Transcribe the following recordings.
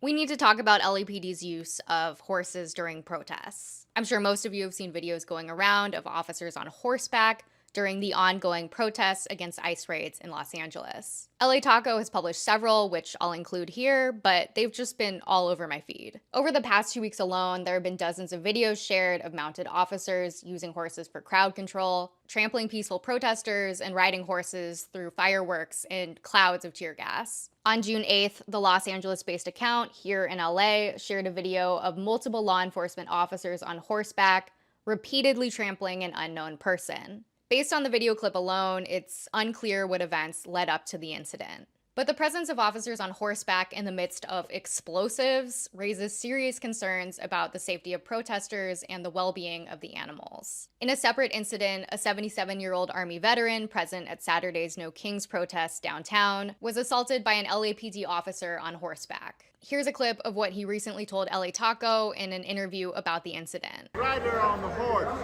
We need to talk about LAPD's use of horses during protests. I'm sure most of you have seen videos going around of officers on horseback during the ongoing protests against ICE raids in Los Angeles. LA Taco has published several, which I'll include here, but they've just been all over my feed. Over the past 2 weeks alone, there have been dozens of videos shared of mounted officers using horses for crowd control, trampling peaceful protesters, and riding horses through fireworks and clouds of tear gas. On June 8th, the Los Angeles-based account here in LA shared a video of multiple law enforcement officers on horseback repeatedly trampling an unknown person. Based on the video clip alone, it's unclear what events led up to the incident. But the presence of officers on horseback in the midst of explosives raises serious concerns about the safety of protesters and the well-being of the animals. In a separate incident, a 77-year-old Army veteran present at Saturday's No Kings protest downtown was assaulted by an LAPD officer on horseback. Here's a clip of what he recently told LA Taco in an interview about the incident. Rider on the horse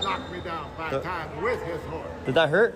knocked me down 5 times with his horse. Did that hurt?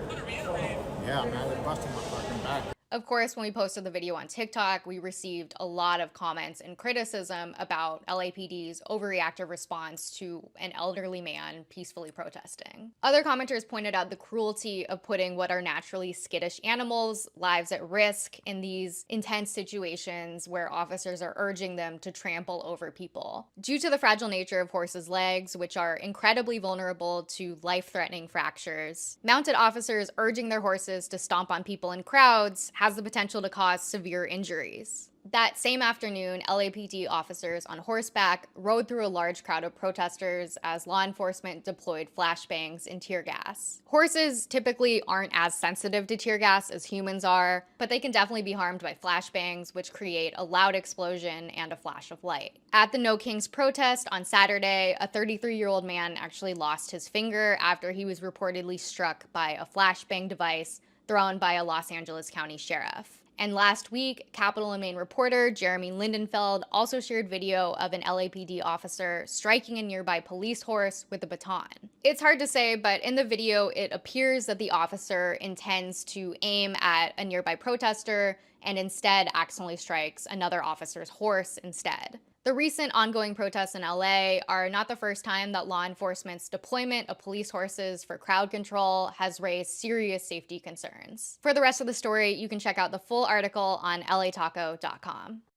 Yeah, man, it busted my fucking back. Of course, when we posted the video on TikTok, we received a lot of comments and criticism about LAPD's overreactive response to an elderly man peacefully protesting. Other commenters pointed out the cruelty of putting what are naturally skittish animals' lives at risk in these intense situations where officers are urging them to trample over people. Due to the fragile nature of horses' legs, which are incredibly vulnerable to life-threatening fractures, mounted officers urging their horses to stomp on people in crowds has the potential to cause severe injuries. That same afternoon, LAPD officers on horseback rode through a large crowd of protesters as law enforcement deployed flashbangs and tear gas. Horses typically aren't as sensitive to tear gas as humans are, but they can definitely be harmed by flashbangs, which create a loud explosion and a flash of light. At the No Kings protest on Saturday, a 33-year-old man actually lost his finger after he was reportedly struck by a flashbang device thrown by a Los Angeles County sheriff. And last week, Capital and Maine reporter Jeremy Lindenfeld also shared video of an LAPD officer striking a nearby police horse with a baton. It's hard to say, but in the video, it appears that the officer intends to aim at a nearby protester and instead accidentally strikes another officer's horse instead. The recent ongoing protests in LA are not the first time that law enforcement's deployment of police horses for crowd control has raised serious safety concerns. For the rest of the story, you can check out the full article on lataco.com.